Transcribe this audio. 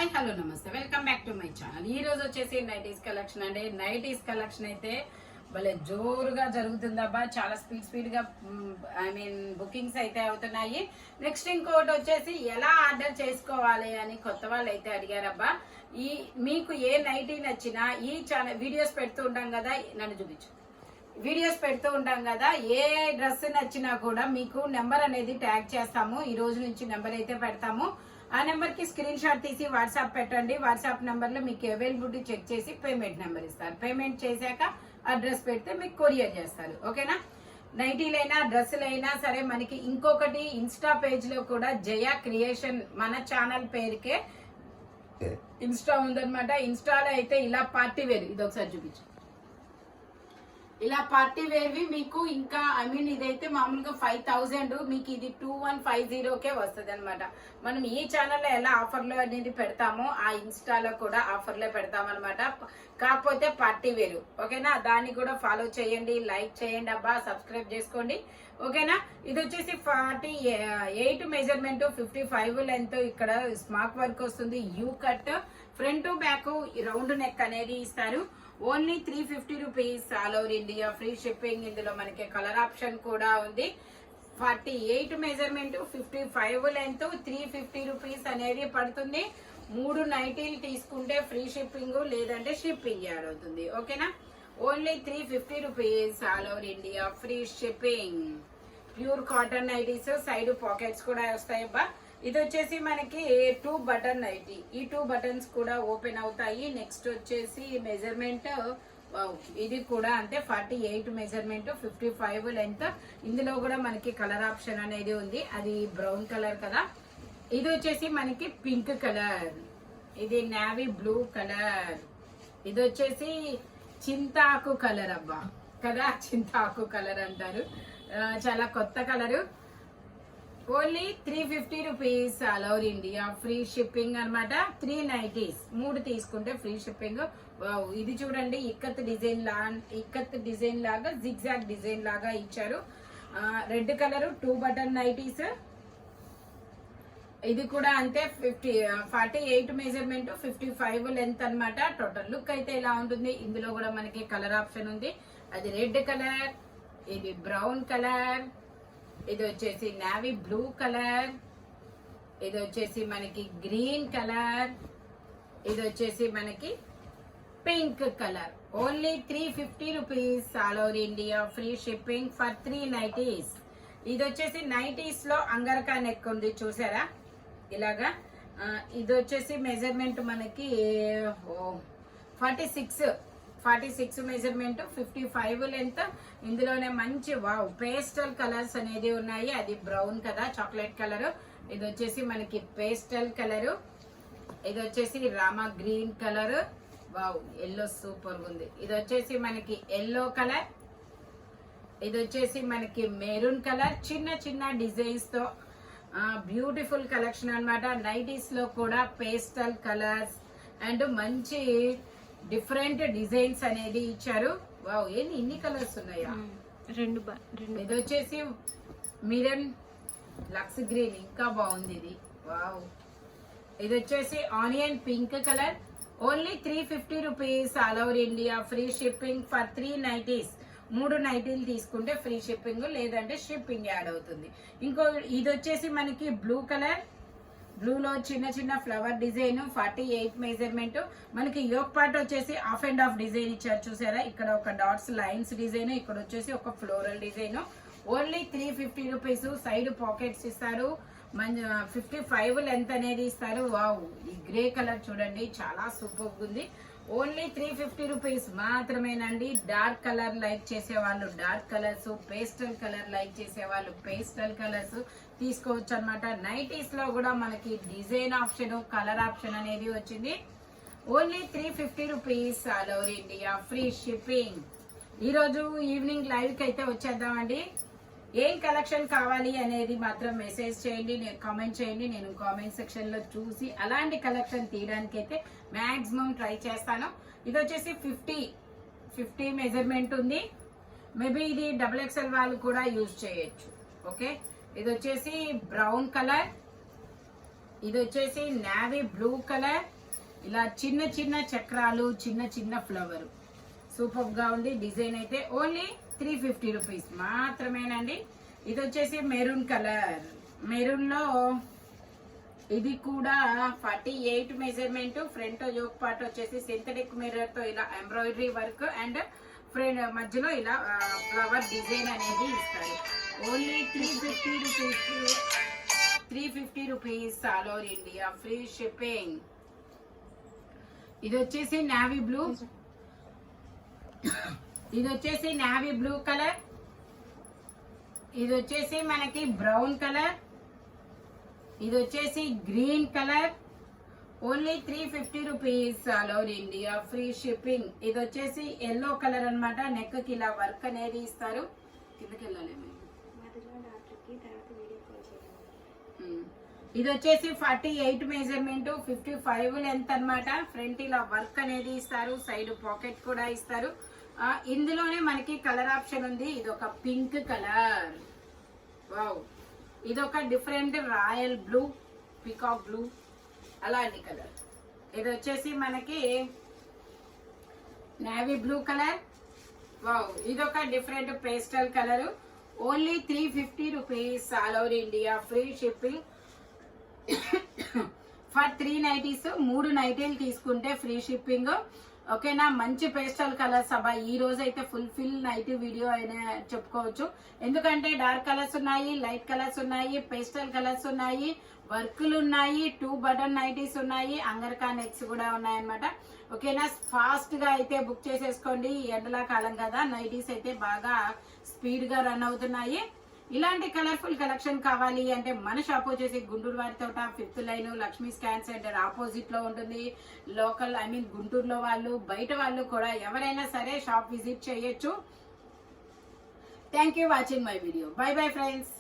Hi hello నమస్తే welcome back to my channel. ఈ రోజు వచ్చేసి నైటీస్ కలెక్షన్ అండి. నైటీస్ కలెక్షన్ అయితే భలే జోరుగా జరుగుతుందబ్బా. చాలా స్పీడ్ గా బుకింగ్స్ అయితే అవుతున్నాయి. నెక్స్ట్ ఇంకోటి వచ్చేసి ఎలా ఆర్డర్ చేసుకోవాలి అని కొత్త వాళ్ళు అయితే అడిగారబ్బా. మీకు ఏ నైటీ నచ్చినా ఈ ఛానల్ వీడియోస్ పెడుతూ ఉంటాం కదా, నన్ను చూపించు. వీడియోస్ పెడుతూ ఉంటాం కదా, ఏ డ్రెస్ నచ్చినా కూడా మీకు నెంబర్ అనేది ట్యాగ్ చేస్తాము. ఈ రోజు నుంచి నెంబర్ అయితే పెడతాము. ఆ నెంబర్ కి స్క్రీన్ షాట్ తీసి వాట్సాప్ పెట్టండి. వాట్సాప్ నెంబర్ లో మీకు అవైలబిలిటీ చెక్ చేసి పేమెంట్ నెంబర్ ఇస్తారు. పేమెంట్ చేశాక అడ్రస్ పెడితే మీకు కొరియర్ చేస్తారు. ఓకేనా? నైటీలైనా డ్రెస్సులైనా సరే. మనకి ఇంకొకటి ఇన్స్టా పేజ్ లో కూడా జయ క్రియేషన్ మన ఛానల్ పేరుకే ఇన్స్టా ఉందన్నమాట. ఇన్స్టాలో అయితే ఇలా పార్టీ వేర్, ఇది ఒకసారి చూపించు. ఇలా పార్టీ వేర్వి మీకు ఇంకా ఇదైతే మామూలుగా 5000, మీకు ఇది 2150కే వస్తుంది అనమాట. మనం ఈ ఛానల్లో ఎలా ఆఫర్లు అనేది పెడతామో ఆ ఇన్స్టాలో కూడా ఆఫర్లే పెడతామన్నమాట. కాకపోతే పార్టీ వేరు. ఓకేనా? దాన్ని కూడా ఫాలో చేయండి, లైక్ చేయండి అబ్బా, సబ్స్క్రైబ్ చేసుకోండి. ఓకేనా? ఇది వచ్చేసి 48 మెజర్మెంట్, 55 లెంత్. ఇక్కడ స్మార్ట్ వర్క్ వస్తుంది. You cut, front back round neck అనేది ఇస్తారు. Only 350 rupees, all over India free shipping. ఇందులో మనకి కలర్ ఆప్షన్ కూడా ఉంది. 48 మెజర్మెంట్, 55 లెంత్, 350 రూపీస్ అనేది పడుతుంది. 3 నైటీలు తీసుకుంటే ఫ్రీ షిప్పింగ్, లేదంటే షిప్పింగ్ యాడ్ అవుతుంది. ఓకేనా? Only 350 rupees, all over India free shipping. Pure cotton nighties, side pockets కూడా వస్తాయి అబ్బా. ఇది వచ్చేసి మనకి 2 బటన్ నైటీ. ఈ 2 బటన్స్ కూడా ఓపెన్ అవుతాయి. నెక్స్ట్ వచ్చేసి మెజర్మెంట్, ఇది కూడా అంతే. 48 మెజర్మెంట్, 55 లెంత్. ఇందులో కూడా మనకి కలర్ ఆప్షన్ అనేది ఉంది. అది బ్రౌన్ కలర్ కదా. ఇది వచ్చేసి మనకి పింక్ కలర్, ఇది నావీ బ్లూ కలర్, ఇది వచ్చేసి చింతాకు కలర్ అబ్బా కదా, చింతాకు కలర్ అంటారు. చాలా కొత్త colour. Only 350 rupees, all over India free shipping అనమాట. 3 నైటీస్, 3 తీసుకుంటే ఫ్రీ షిప్పింగ్. ఇది చూడండి, ఇక్కత్ డిజైన్ లాగా జిగ్జాగ్ డిజైన్ లాగా ఇచ్చారు. Red colour, 2 button nighties. ఇది కూడా అంతే. 48 మెజర్మెంట్, 55 లెంత్ అనమాట. టోటల్ లుక్ అయితే ఇలా ఉంటుంది. ఇందులో కూడా మనకి కలర్ ఆప్షన్ ఉంది. అది రెడ్ కలర్, ఇది బ్రౌన్ కలర్, ఇది వచ్చేసి నావీ బ్లూ కలర్, ఇది వచ్చేసి మనకి గ్రీన్ కలర్, ఇది వచ్చేసి మనకి pink colour. Only 350 rupees, all over India free shipping for 3 nighties. ఇది వచ్చేసి నైటీస్ లో అంగరకా నెక్ ఉంది, చూసారా ఇలాగా. ఇది వచ్చేసి మెజర్మెంట్ మనకి 46 మెజర్మెంట్, 55 లెంత్. ఇందులోనే మంచి పేస్టల్ కలర్స్ అనేది ఉన్నాయి. అది బ్రౌన్ కదా, చాక్లెట్ కలర్. ఇది వచ్చేసి మనకి పేస్టల్ కలర్, ఇది వచ్చేసి Rama green colour. Yellow super ఉంది. ఇది వచ్చేసి మనకి ఎల్లో కలర్, ఇది వచ్చేసి మనకి మెరూన్ కలర్. చిన్న డిజైన్స్ తో బ్యూటిఫుల్ కలెక్షన్ అనమాట. నైటీస్ లో కూడా పేస్టల్ కలర్స్ అండ్ మంచి డిఫరెంట్ డిజైన్స్ అనేది ఇచ్చారు. ఏంది ఇన్ని కలర్స్ ఉన్నాయా? రెండు. ఇది వచ్చేసి మిరన్ లక్స్ గ్రీన్, ఇంకా బాగుంది ఇది. ఇది వచ్చేసి onion pink colour. Only 350 rupees, all over India free shipping for 3 nighties. 3 నైటీలు తీసుకుంటే ఫ్రీ షిప్పింగ్, లేదంటే షిప్పింగ్ యాడ్ అవుతుంది. ఇంకో ఇది వచ్చేసి మనకి బ్లూ కలర్. బ్లూలో చిన్న ఫ్లవర్ డిజైన్, 48 మెజర్మెంట్. మనకి యోక్ పార్ట్ వచ్చేసి హాఫ్ అండ్ హాఫ్ డిజైన్ ఇచ్చారు, చూసారా. ఇక్కడ ఒక డాట్స్ లైన్స్ డిజైన్, ఇక్కడ వచ్చేసి ఒక floral design. Only 350 rupees. Side pockets ఇస్తారు. 55 లెంత్ అనేది ఇస్తారు. ఈ గ్రే కలర్ చూడండి, చాలా సూపర్ ఉంది. ఓన్లీ 350 రూపీస్ మాత్రమేనండి. డార్క్ కలర్ లైక్ చేసే వాళ్ళు dark colours, pastel colour like చేసే వాళ్ళు పేస్టల్ కలర్స్ తీసుకోవచ్చు అనమాట. నైటీస్ లో కూడా మనకి డిజైన్ ఆప్షన్, కలర్ ఆప్షన్ అనేది వచ్చింది. Only 350 rupees, all over India free shipping. ఈ రోజు ఈవినింగ్ లైవ్ కి అయితే వచ్చేద్దామండి. ఏం కలెక్షన్ కావాలి అనేది మాత్రం మెసేజ్ చేయండి, కామెంట్ చేయండి. నేను కామెంట్ సెక్షన్ లో చూసి అలాంటి కలెక్షన్ తీయడానికి అయితే మాక్సిమం ట్రై చేస్తాను. ఇది వచ్చేసి 50 మెజర్మెంట్ ఉంది. మేబీ ఇది XXL వాళ్ళు కూడా యూజ్ చేయొచ్చు. ఓకే, ఇది వచ్చేసి బ్రౌన్ కలర్, ఇది వచ్చేసి నావీ బ్లూ కలర్, ఇలా చిన్న చిన్న చక్రాలు, చిన్న చిన్న ఫ్లవర్ సూపర్ గా ఉంది. డిజైన్ అయితే ఓన్లీ 350 రూపీస్ మాత్రమేనండి. ఇది వచ్చేసి మెరూన్ కలర్. మెరూన్ లో ఇది కూడా 48 మెజర్మెంట్. ఫ్రంట్ యోక్ పార్ట్ వచ్చేసి సింథటిక్ మిర్రర్ తో ఇలా ఎంబ్రాయిడరీ వర్క్ అండ్ ఫ్రంట్ మధ్యలో ఇలా ఫ్లవర్ డిజైన్ అనేది ఇస్తారు. Only 350 rupees. 350 rupees all over India, free shipping. ఇది వచ్చేసి నావీ బ్లూ. ఇది వచ్చేసి నావీ బ్లూ కలర్. ఇది వచ్చేసి మనకి బ్రౌన్ కలర్. ఇది వచ్చేసి green colour. Only 350 rupees all over India, free shipping. ఇది వచ్చేసి ఎల్లో కలర్ అన్నమాట. నెక్ కి ఇలా వర్క్ అనేది ఇస్తారు. కిందకి వెళ్ళాలి. ఇది వచ్చేసి 48 మెజర్మెంట్, 55 లెంత్ అన్నమాట. ఫ్రంట్ ఇలా వర్క్ అనేది ఇస్తారు, సైడ్ పాకెట్ కూడా ఇస్తారు. ఇందులోనే మనకి కలర్ ఆప్షన్ ఉంది. ఇది ఒక పింక్ కలర్. వావ్, ఇది ఒక different royal blue, peacock blue అలాంటి కలర్. ఇది వచ్చేసి మనకి నేవీ బ్లూ కలర్. వావ్, ఇది ఒక different pastel colour. Only 350 rupees all over India, free shipping. For 3 nighties, 3 నైటీలు తీసుకుంటే ఫ్రీ షిప్పింగ్. ఓకేనా. మంచి పేస్టల్ కలర్స్ అబ్బా. ఈ రోజు అయితే ఫుల్ నైటీ వీడియో అయినా చెప్పుకోవచ్చు. ఎందుకంటే డార్క్ కలర్స్ ఉన్నాయి, లైట్ కలర్స్ ఉన్నాయి, పేస్టల్ కలర్స్ ఉన్నాయి, వర్కులు ఉన్నాయి, 2 బటన్ నైటీస్ ఉన్నాయి, అంగర్కా నెక్స్ కూడా ఉన్నాయి అన్నమాట. ఓకేనా. ఫాస్ట్ గా అయితే బుక్ చేసేసుకోండి. ఎండలా కాలం కదా, నైటీస్ అయితే బాగా స్పీడ్ గా రన్ అవుతున్నాయి. ఇలాంటి కలర్ఫుల్ కలెక్షన్ కావాలి అంటే మన షాప్ వచ్చేసి గుంటూరు వారి తోట 5th line Lakshmi scan centre opposite లో ఉంటుంది. లోకల్ గుంటూరులో వాళ్ళు, బయట వాళ్ళు కూడా ఎవరైనా సరే షాప్ విజిట్ చేయొచ్చు. Thank you watching my video. By bye friends.